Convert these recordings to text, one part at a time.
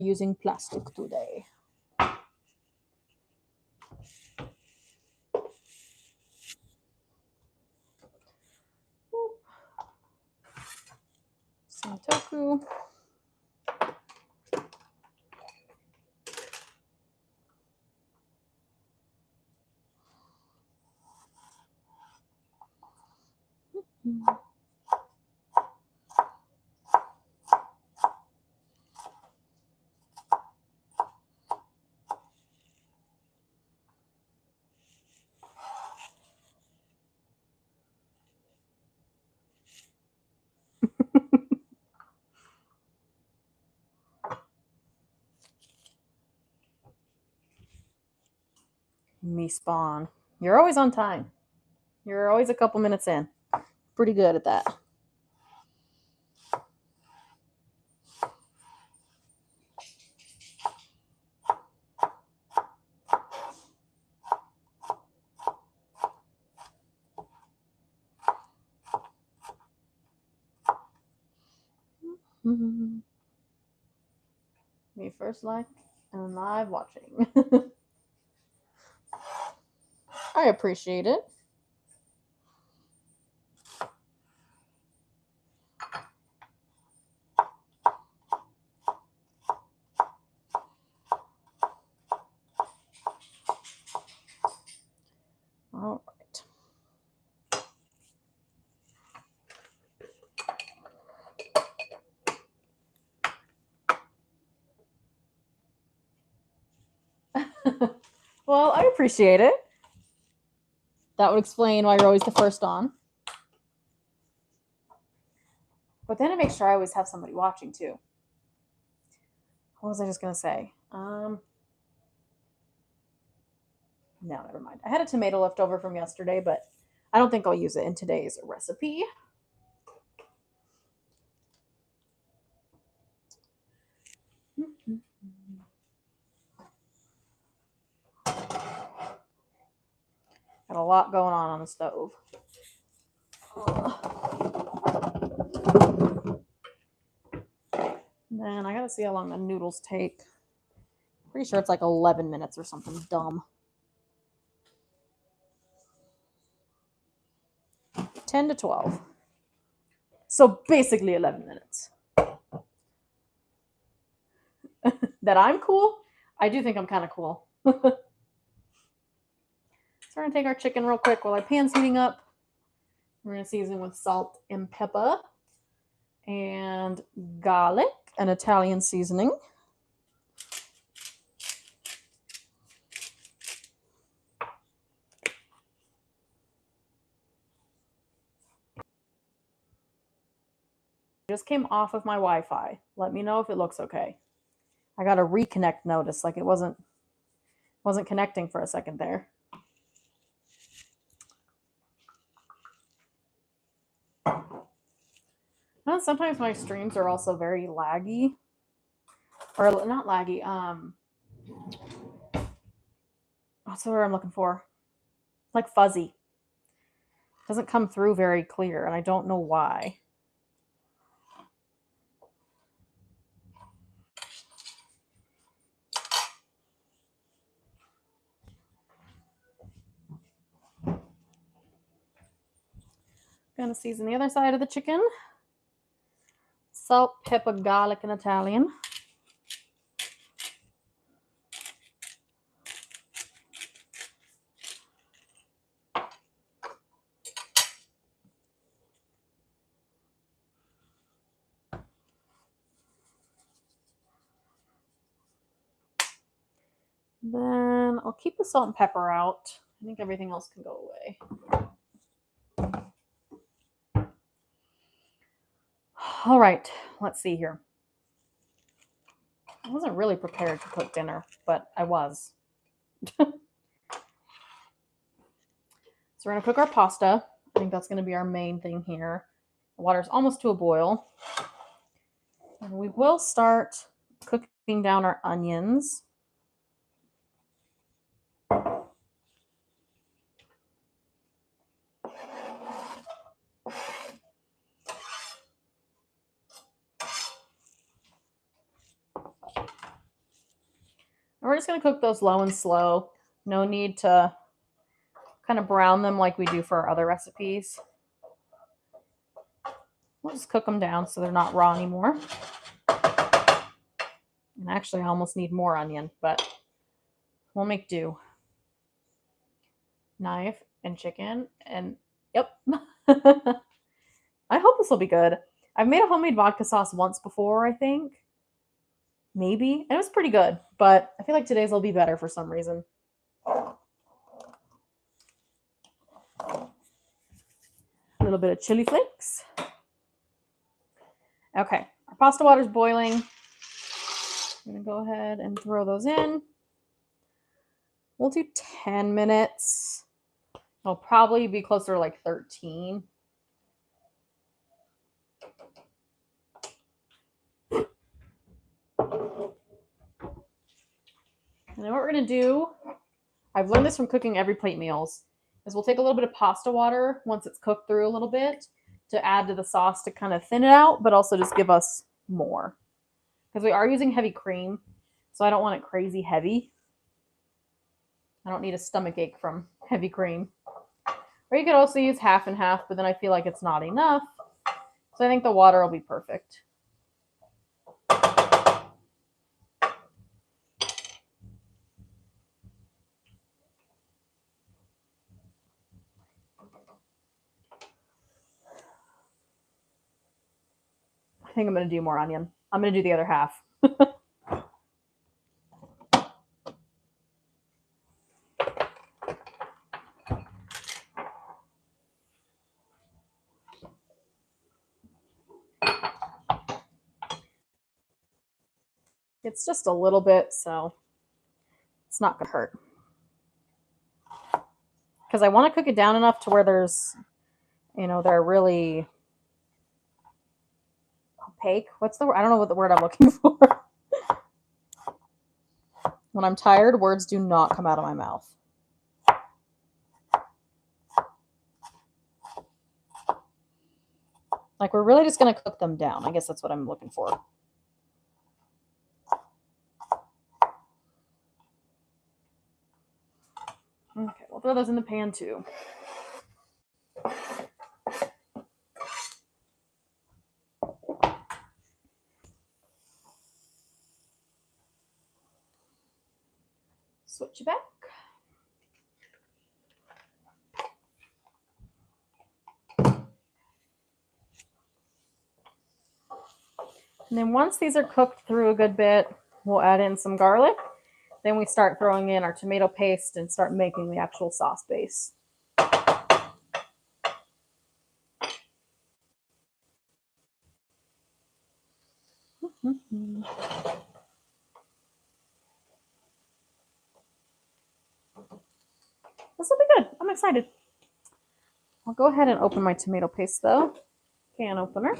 using plastic today. Santoku. Me spawn. You're always on time. You're always a couple minutes in. Pretty good at that. Me first like and live watching. I appreciate it. All right. Well, I appreciate it. That would explain why you're always the first on. But then it makes sure I always have somebody watching too. What was I just gonna say? No, never mind. I had a tomato left over from yesterday, but I don't think I'll use it in today's recipe. Got a lot going on the stove. Then I gotta see how long the noodles take. Pretty sure it's like 11 minutes or something dumb. 10 to 12. So basically 11 minutes. That I'm cool? I do think I'm kind of cool. So we're going to take our chicken real quick while our pan's heating up. We're going to season with salt and pepper and garlic, an Italian seasoning. Just came off of my Wi-Fi. Let me know if it looks okay. I got a reconnect notice, like it wasn't connecting for a second there. Well, sometimes my streams are also very laggy, or not laggy. What's the word I'm looking for? Like fuzzy. Doesn't come through very clear, and I don't know why. Gonna season the other side of the chicken. Salt, pepper, garlic, and Italian. Then I'll keep the salt and pepper out. I think everything else can go away. All right, let's see here. I wasn't really prepared to cook dinner, but I was. So we're going to cook our pasta. I think that's going to be our main thing here. The water's almost to a boil. And we will start cooking down our onions. And we're just going to cook those low and slow. No need to kind of brown them like we do for our other recipes. We'll just cook them down so they're not raw anymore. And actually, I almost need more onion, but we'll make do. Knife and chicken and yep. I hope this will be good. I've made a homemade vodka sauce once before, I think. Maybe. And it was pretty good, but I feel like today's will be better for some reason. A little bit of chili flakes. Okay, our pasta water's boiling. I'm going to go ahead and throw those in. We'll do 10 minutes. It'll probably be closer to like 13. And then what we're going to do, I've learned this from cooking Every Plate meals, is we'll take a little bit of pasta water once it's cooked through a little bit to add to the sauce to kind of thin it out, but also just give us more. Because we are using heavy cream, so I don't want it crazy heavy. I don't need a stomach ache from heavy cream. Or you could also use half and half, but then I feel like it's not enough. So I think the water will be perfect. I think I'm going to do more onion. I'm going to do the other half. It's just a little bit, so it's not going to hurt. Because I want to cook it down enough to where there's, they're really opaque. What's the word? I don't know what the word I'm looking for. When I'm tired, words do not come out of my mouth. Like, we're really just going to cook them down. I guess that's what I'm looking for. Okay, we'll throw those in the pan too. Switch it back. And then once these are cooked through a good bit, we'll add in some garlic. Then we start throwing in our tomato paste and start making the actual sauce base. This will be good. I'm excited. I'll go ahead and open my tomato paste though. Can opener.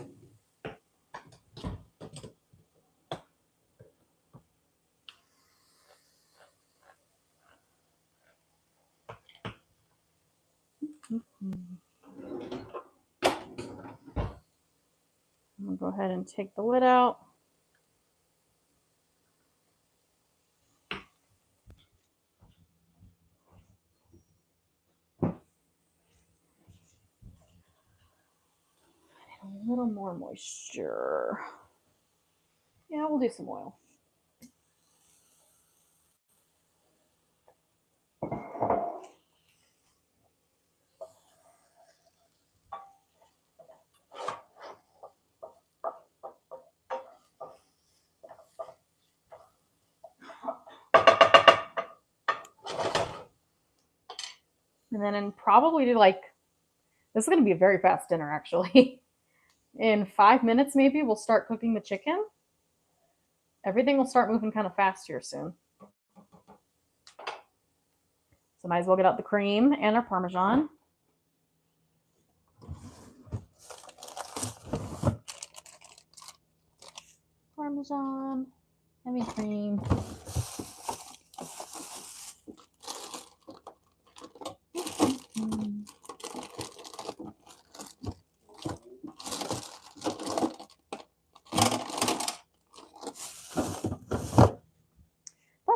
I'm going to go ahead and take the lid out. A little more moisture. Yeah, we'll do some oil. And then probably do this is going to be a very fast dinner actually. In 5 minutes maybe we'll start cooking the chicken. Everything will start moving kind of fast here soon. So might as well get out the cream and our Parmesan. Parmesan, heavy cream.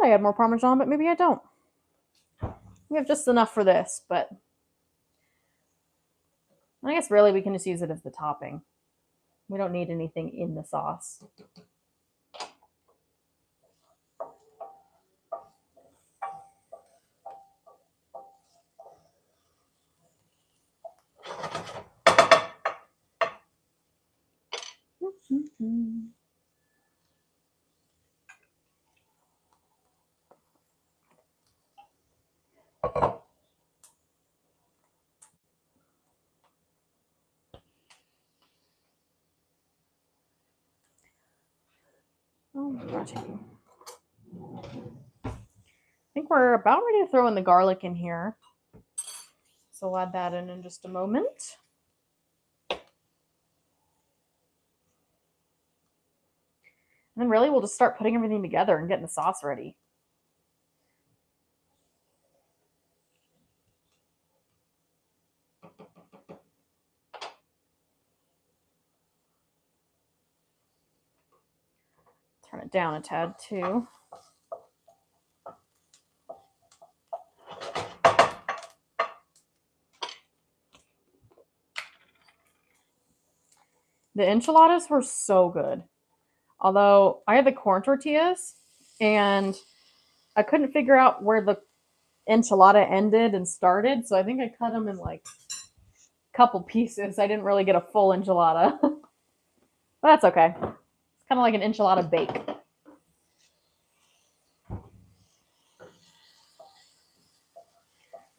I had more Parmesan, but maybe I don't. We have just enough for this, but I guess really we can just use it as the topping. We don't need anything in the sauce. Alrighty. I think we're about ready to throw in the garlic in here. So we'll add that in just a moment. And then really we'll just start putting everything together and getting the sauce ready. Turn it down a tad too. The enchiladas were so good. Although I had the corn tortillas and I couldn't figure out where the enchilada ended and started, so I think I cut them in like a couple pieces. I didn't really get a full enchilada. But that's okay. It's kind of like an enchilada bake.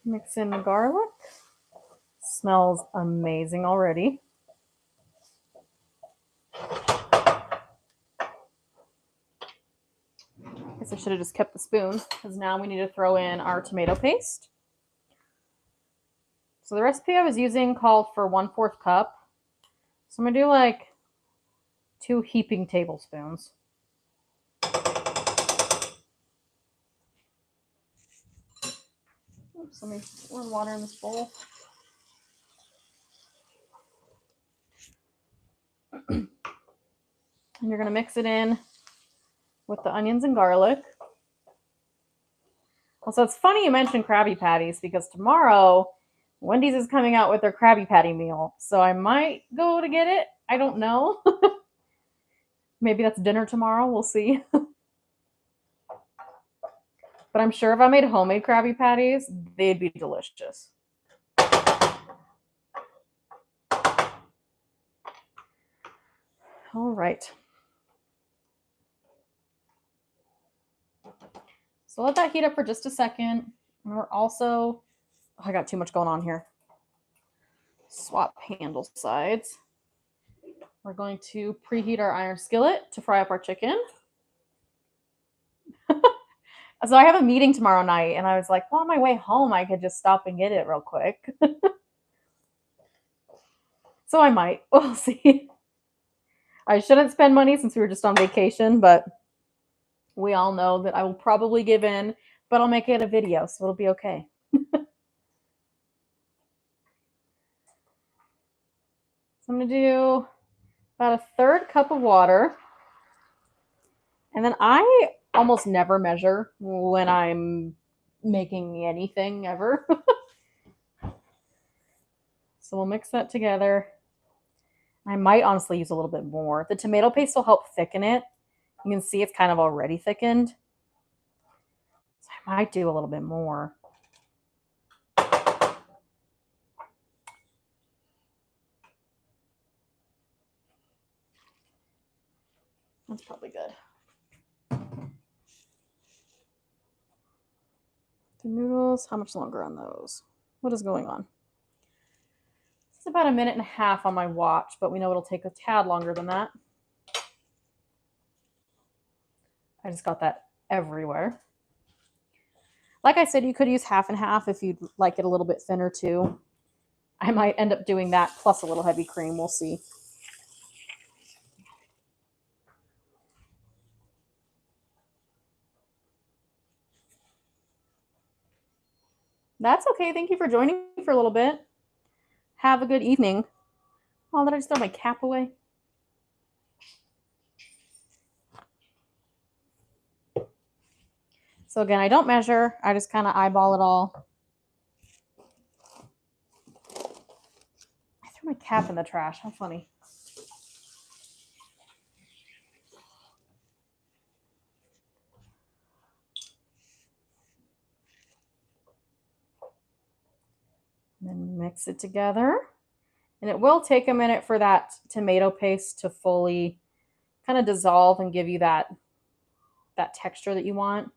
Mix in the garlic. Smells amazing already. Guess I should have just kept the spoon because now we need to throw in our tomato paste. So the recipe I was using called for 1/4 cup. So I'm gonna do like 2 heaping tablespoons. Oops, let me pour water in this bowl. And you're gonna mix it in with the onions and garlic. Also, it's funny you mentioned Krabby Patties because tomorrow Wendy's is coming out with their Krabby Patty meal. So I might go to get it. I don't know. Maybe that's dinner tomorrow. We'll see. But I'm sure if I made homemade Krabby Patties, they'd be delicious. All right. So let that heat up for just a second. And we're also, I got too much going on here. Swap handle sides. We're going to preheat our iron skillet to fry up our chicken. So I have a meeting tomorrow night, and I was like, well, on my way home, I could just stop and get it real quick. So I might. We'll see. I shouldn't spend money since we were just on vacation, but we all know that I will probably give in, but I'll make it a video, so it'll be okay. So I'm going to do about 1/3 cup of water. And then I almost never measure when I'm making anything ever. So we'll mix that together. I might honestly use a little bit more. The tomato paste will help thicken it. You can see it's kind of already thickened. So I might do a little bit more. That's probably good. The noodles, how much longer on those? What is going on? It's about 1.5 minutes on my watch, but we know it'll take a tad longer than that. I just got that everywhere. Like I said, you could use 1/2 and 1/2 if you'd like it a little bit thinner too. I might end up doing that plus a little heavy cream. We'll see. That's okay. Thank you for joining for a little bit. Have a good evening. Oh, did I just throw my cap away? So again, I don't measure. I just kind of eyeball it all. I threw my cap in the trash. How funny. And then mix it together. And it will take a minute for that tomato paste to fully kind of dissolve and give you that texture that you want.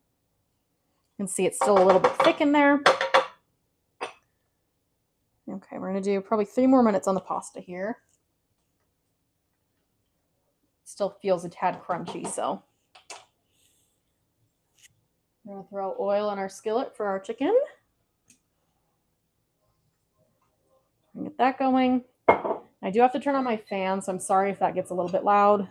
You can see it's still a little bit thick in there. Okay, we're going to do probably 3 more minutes on the pasta here. Still feels a tad crunchy, so we're going to throw oil in our skillet for our chicken. Get that going. I do have to turn on my fan, so I'm sorry if that gets a little bit loud.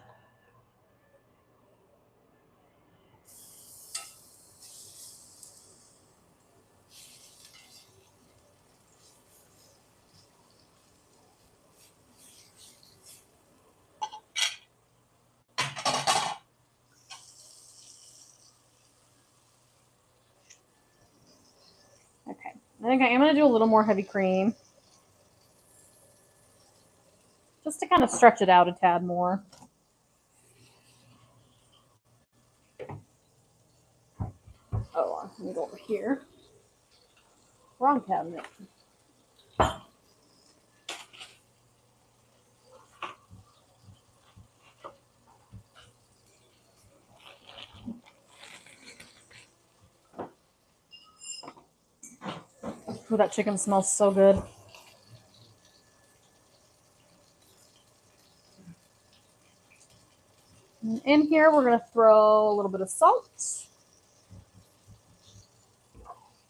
Okay, I think I am going to do a little more heavy cream, just to kind of stretch it out a tad more. Oh, let me go over here. Wrong cabinet. Oh, that chicken smells so good. And in here, we're going to throw a little bit of salt,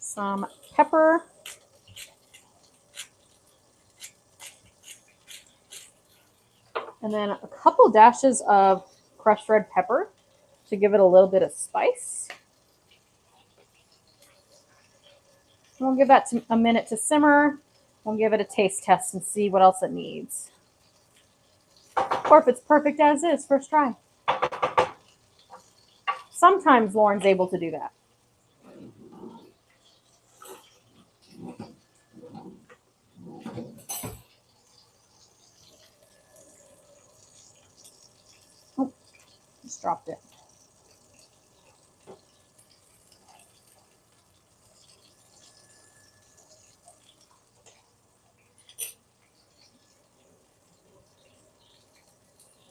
some pepper, and then a couple dashes of crushed red pepper to give it a little bit of spice. We'll give that a minute to simmer. We'll give it a taste test and see what else it needs. Or if it's perfect as is, first try. Sometimes Lauren's able to do that. Oh, just dropped it.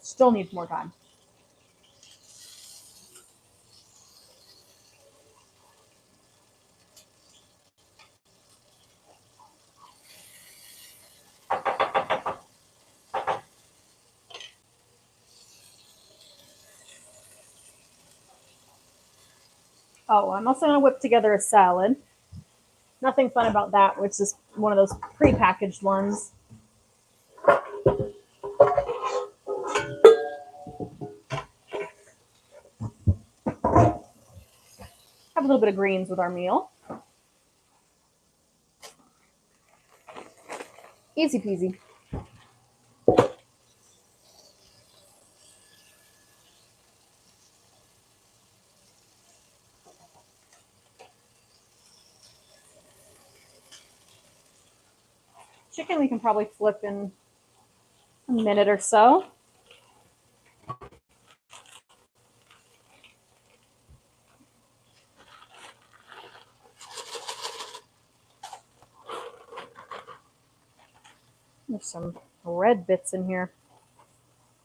Still needs more time. Oh, I'm also going to whip together a salad. Nothing fun about that, which is one of those pre-packaged ones. Have a little bit of greens with our meal. Easy peasy. Chicken we can probably flip in a minute or so. There's some red bits in here.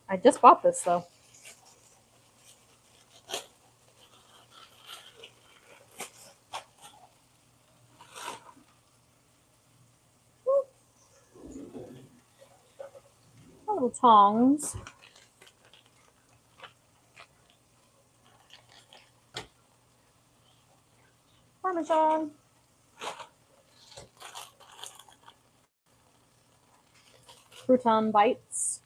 I just bought this though. Little tongs. Parmesan. Crouton bites.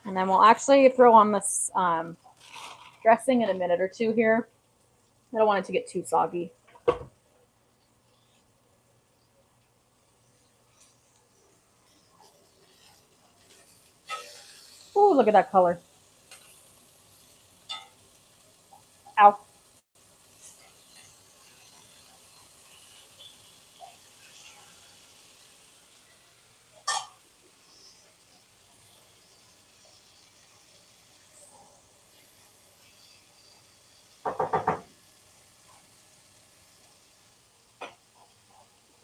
And then we'll actually throw on this dressing in a minute or two here. I don't want it to get too soggy. Oh, look at that color. Ow.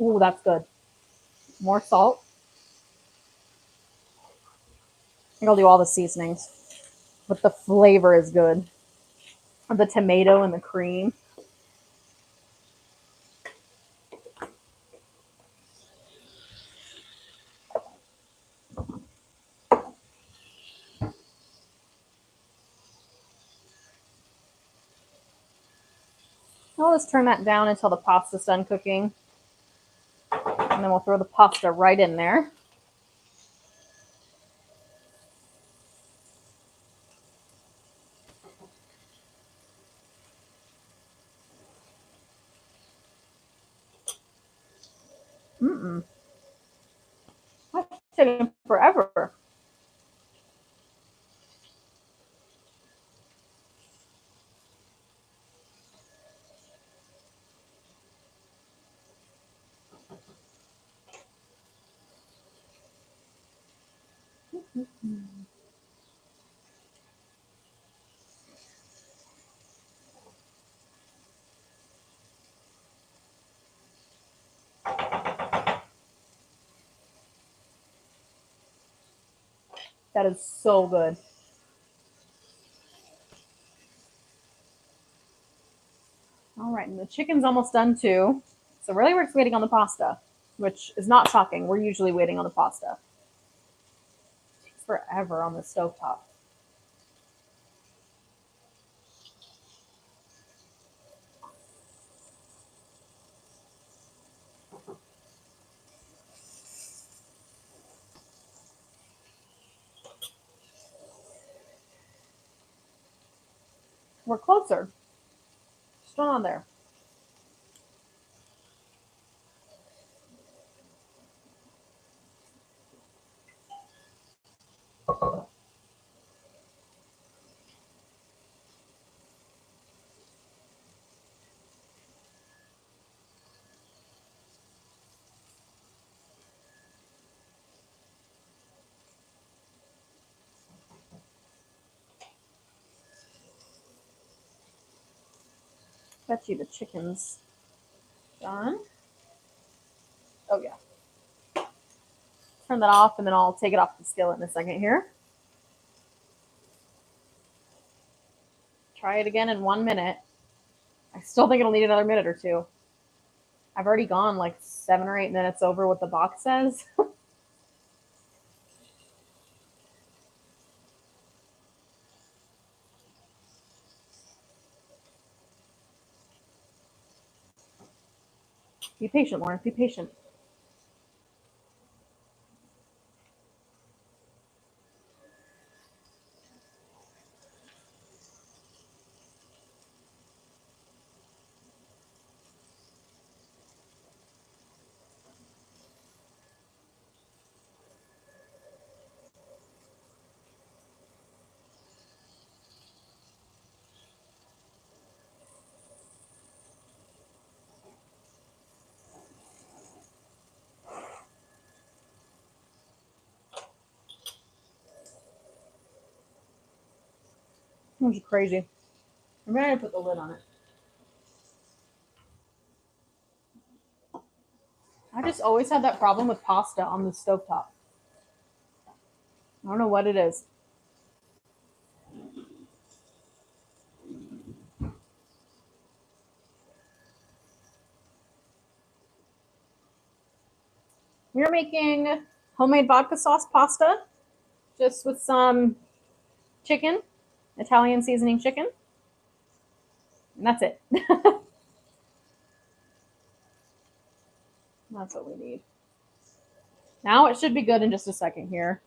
Ooh, that's good. More salt. I think I'll do all the seasonings, but the flavor is good. The tomato and the cream. I'll just turn that down until the pasta's done cooking. And then we'll throw the pasta right in there. That's taking forever. That is so good. All right, and the chicken's almost done too. So really we're just waiting on the pasta, which is not shocking. We're usually waiting on the pasta. It takes forever on the stovetop. We're closer. Still on there. Bet you the chicken's done. Oh yeah. Turn that off and then I'll take it off the skillet in a second here. Try it again in 1 minute. I still think it'll need another minute or two. I've already gone like 7 or 8 minutes over what the box says. Be patient, Lauren. Be patient. This is crazy. I'm ready to put the lid on it. I just always had that problem with pasta on the stovetop. I don't know what it is. We're making homemade vodka sauce pasta just with some chicken, Italian seasoning chicken. And that's it. That's what we need. Now it should be good in just a second here.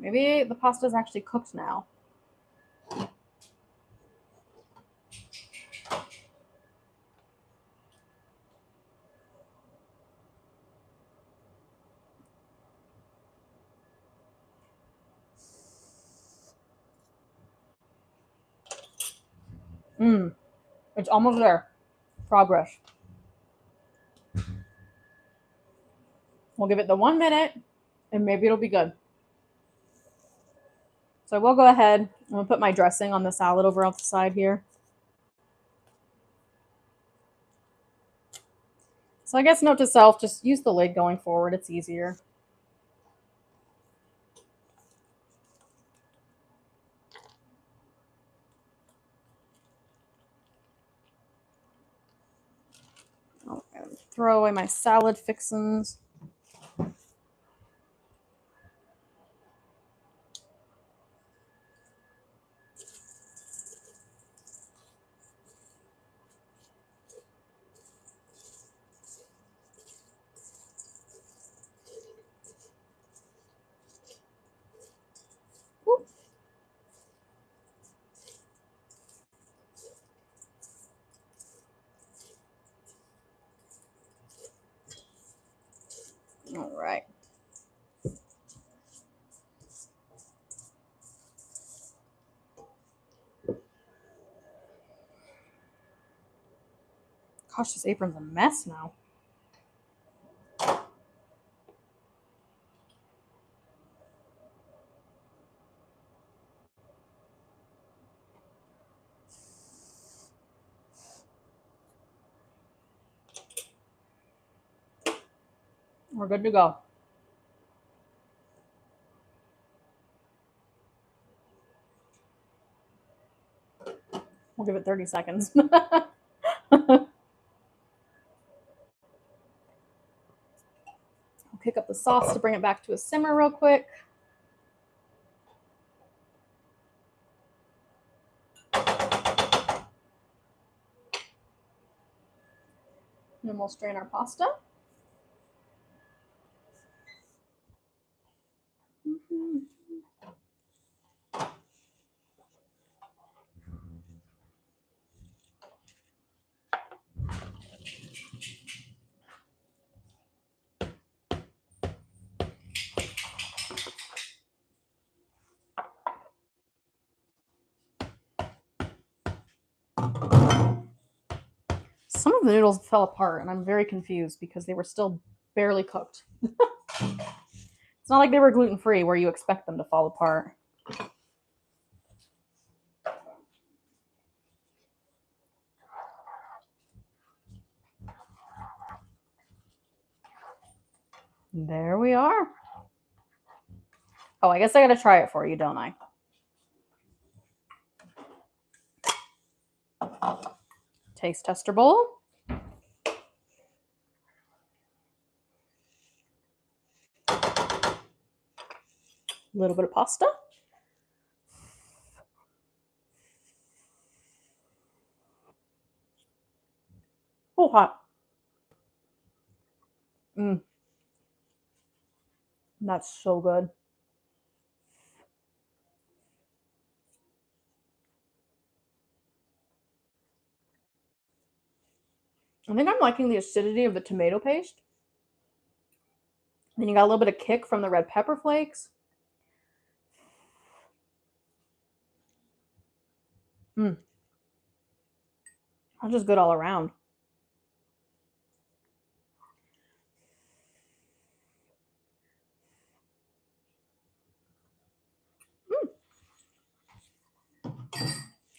maybe the pasta is actually cooked now. It's almost there. Progress. We'll give it the 1 minute and maybe it'll be good. So I will go ahead. I'm going to put my dressing on the salad over on the side here. So I guess note to self, just use the lid going forward. It's easier. I'll throw away my salad fixins. All right. Gosh, this apron's a mess now. We're good to go. We'll give it 30 seconds. I'll pick up the sauce to bring it back to a simmer real quick. And then we'll strain our pasta. Some of the noodles fell apart, and I'm very confused because they were still barely cooked. It's not like they were gluten-free where you expect them to fall apart. There we are. Oh, I guess I gotta try it for you, don't I? Taste tester bowl. A little bit of pasta. Oh, hot. That's so good. I think I'm liking the acidity of the tomato paste. Then you got a little bit of kick from the red pepper flakes. That's just good all around.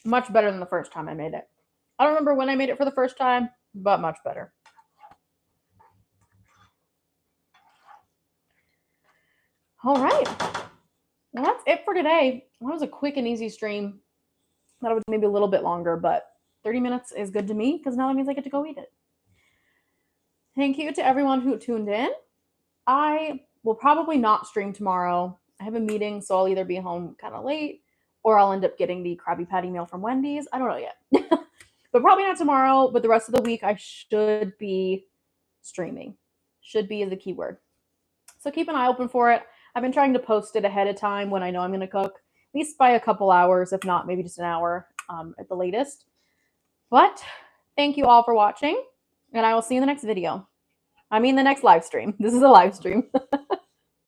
Much better than the first time I made it. I don't remember when I made it for the first time, but much better. All right. Well, that's it for today. That was a quick and easy stream. That was maybe a little bit longer, but 30 minutes is good to me because now that means I get to go eat it. Thank you to everyone who tuned in. I will probably not stream tomorrow. I have a meeting, so I'll either be home kind of late or I'll end up getting the Krabby Patty meal from Wendy's. I don't know yet. But probably not tomorrow, but the rest of the week I should be streaming. Should be is the key word. So keep an eye open for it. I've been trying to post it ahead of time when I know I'm going to cook, at least by a couple hours, if not maybe just an hour at the latest. But thank you all for watching, and I will see you in the next video. I mean the next live stream. This is a live stream.